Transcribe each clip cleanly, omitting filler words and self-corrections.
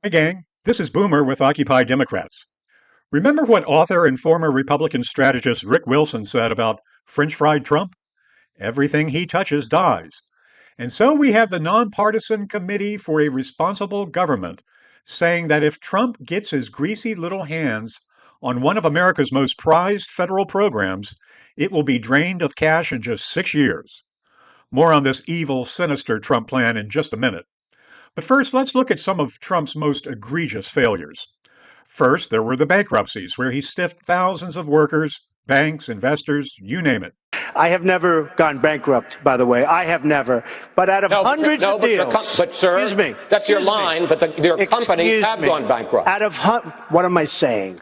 Hey, gang. This is Boomer with Occupy Democrats. Remember what author and former Republican strategist Rick Wilson said about French fried Trump? Everything he touches dies. And so we have the Nonpartisan Committee for a Responsible Government saying that if Trump gets his greasy little hands on one of America's most prized federal programs, it will be drained of cash in just 6 years. More on this evil, sinister Trump plan in just a minute. But first, let's look at some of Trump's most egregious failures. First, there were the bankruptcies, where he stiffed thousands of workers, banks, investors, you name it. I have never gone bankrupt, by the way. I have never. But out of hundreds of deals, but sir, excuse me, that's your line. But your companies have gone bankrupt. What am I saying?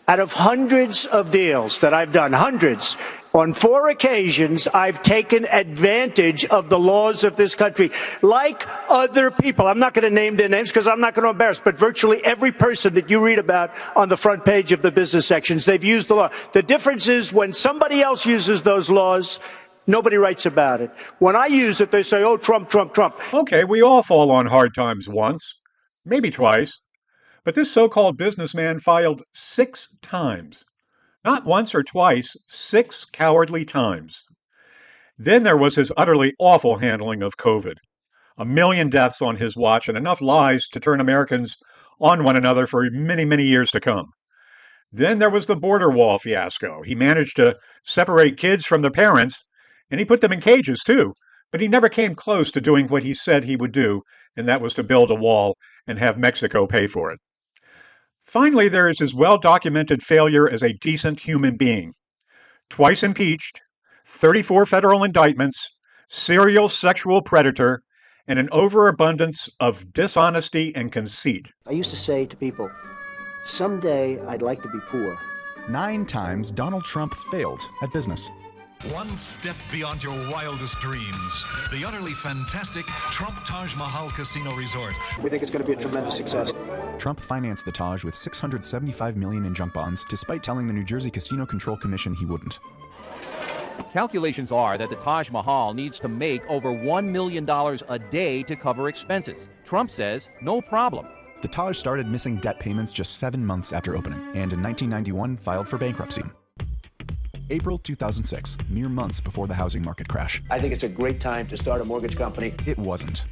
Out of hundreds of deals that I've done, hundreds, on 4 occasions, I've taken advantage of the laws of this country, like other people. I'm not going to name their names because I'm not going to embarrass, but virtually every person that you read about on the front page of the business sections, they've used the law. The difference is when somebody else uses those laws, nobody writes about it. When I use it, they say, oh, Trump, Trump, Trump. Okay, we all fall on hard times once, maybe twice. But this so-called businessman filed 6 times. Not once or twice, 6 cowardly times. Then there was his utterly awful handling of COVID. 1 million deaths on his watch and enough lies to turn Americans on one another for many, many years to come. Then there was the border wall fiasco. He managed to separate kids from their parents, and he put them in cages too. But he never came close to doing what he said he would do, and that was to build a wall and have Mexico pay for it. Finally, there is his well-documented failure as a decent human being. Twice impeached, 34 federal indictments, serial sexual predator, and an overabundance of dishonesty and conceit. I used to say to people, someday I'd like to be poor. 9 times Donald Trump failed at business. One step beyond your wildest dreams. The utterly fantastic Trump Taj Mahal Casino Resort. We think it's going to be a tremendous success. Trump financed the Taj with $675 million in junk bonds, despite telling the New Jersey Casino Control Commission he wouldn't. Calculations are that the Taj Mahal needs to make over $1 million a day to cover expenses. Trump says, no problem. The Taj started missing debt payments just 7 months after opening, and in 1991 filed for bankruptcy. April 2006, mere months before the housing market crash. I think it's a great time to start a mortgage company. It wasn't.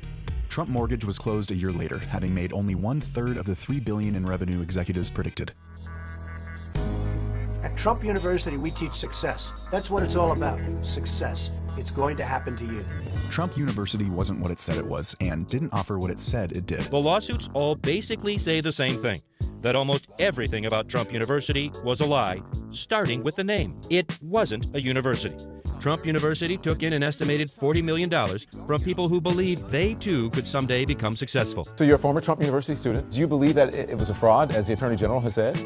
Trump Mortgage was closed a year later, having made only 1/3 of the $3 billion in revenue executives predicted. At Trump University, we teach success. That's what it's all about, success. It's going to happen to you. Trump University wasn't what it said it was, and didn't offer what it said it did. The lawsuits all basically say the same thing, that almost everything about Trump University was a lie, starting with the name. It wasn't a university. Trump University took in an estimated $40 million from people who believed they too could someday become successful. So you're a former Trump University student. Do you believe that it was a fraud, as the Attorney General has said?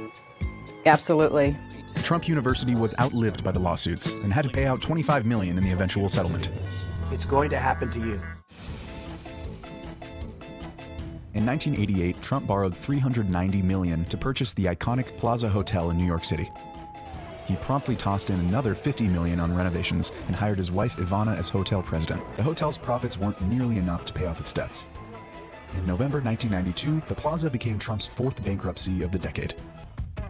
Absolutely. Trump University was outlived by the lawsuits and had to pay out $25 million in the eventual settlement. It's going to happen to you. In 1988, Trump borrowed $390 million to purchase the iconic Plaza Hotel in New York City. He promptly tossed in another $50 million on renovations and hired his wife Ivana as hotel president. The hotel's profits weren't nearly enough to pay off its debts. In November 1992, the Plaza became Trump's 4th bankruptcy of the decade.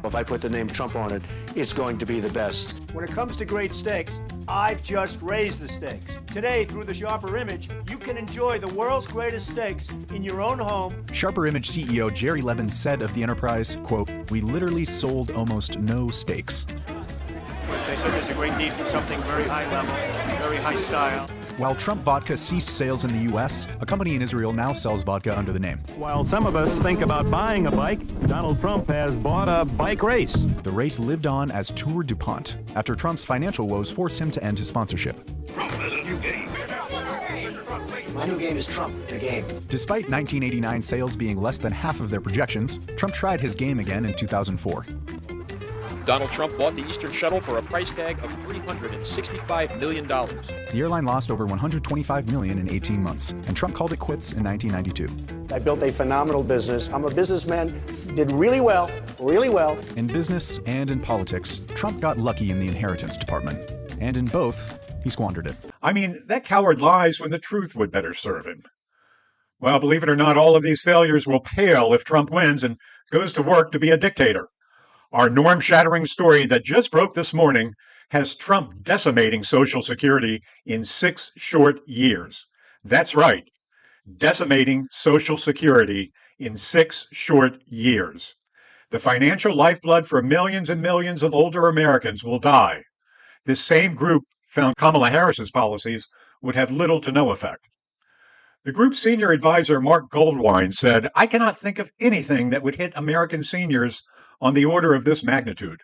If I put the name Trump on it, it's going to be the best. When it comes to great steaks, I've just raised the stakes. Today, through the Sharper Image, you can enjoy the world's greatest steaks in your own home. Sharper Image CEO Jerry Levin said of the enterprise, quote, "We literally sold almost no steaks." They said there's a great need for something very high level, very high style. While Trump Vodka ceased sales in the U.S., a company in Israel now sells vodka under the name. While some of us think about buying a bike, Donald Trump has bought a bike race. The race lived on as Tour DuPont, after Trump's financial woes forced him to end his sponsorship. Trump has a new game. My new game is Trump, the game. Despite 1989 sales being less than half of their projections, Trump tried his game again in 2004. Donald Trump bought the Eastern Shuttle for a price tag of $365 million. The airline lost over $125 million in 18 months, and Trump called it quits in 1992. I built a phenomenal business. I'm a businessman, did really well, really well. In business and in politics, Trump got lucky in the inheritance department, and in both, he squandered it. I mean, that coward lies when the truth would better serve him. Well, believe it or not, all of these failures will pale if Trump wins and goes to work to be a dictator. Our norm-shattering story that just broke this morning has Trump decimating Social Security in 6 short years. That's right, decimating Social Security in 6 short years. The financial lifeblood for millions and millions of older Americans will die. This same group found Kamala Harris's policies would have little to no effect. The group's senior advisor, Mark Goldwine, said, "I cannot think of anything that would hit American seniors on the order of this magnitude."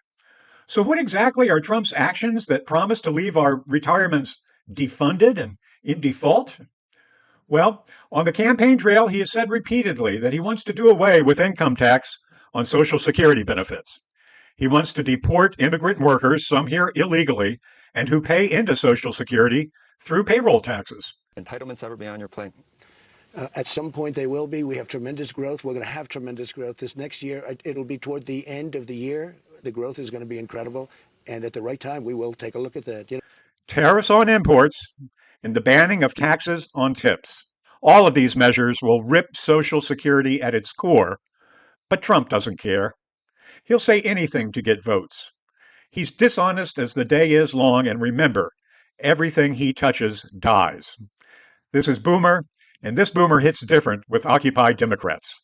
So what exactly are Trump's actions that promise to leave our retirements defunded and in default? Well, on the campaign trail, he has said repeatedly that he wants to do away with income tax on Social Security benefits. He wants to deport immigrant workers, some here illegally, and who pay into Social Security through payroll taxes. Entitlements ever be on your plate? At some point they will be. We have tremendous growth. We're going to have tremendous growth this next year. It'll be toward the end of the year. The growth is going to be incredible. And at the right time, we will take a look at that. Tariffs on imports and the banning of taxes on tips. All of these measures will rip Social Security at its core, but Trump doesn't care. He'll say anything to get votes. He's dishonest as the day is long, and remember, everything he touches dies. This is Boomer, and this Boomer hits different with Occupy Democrats.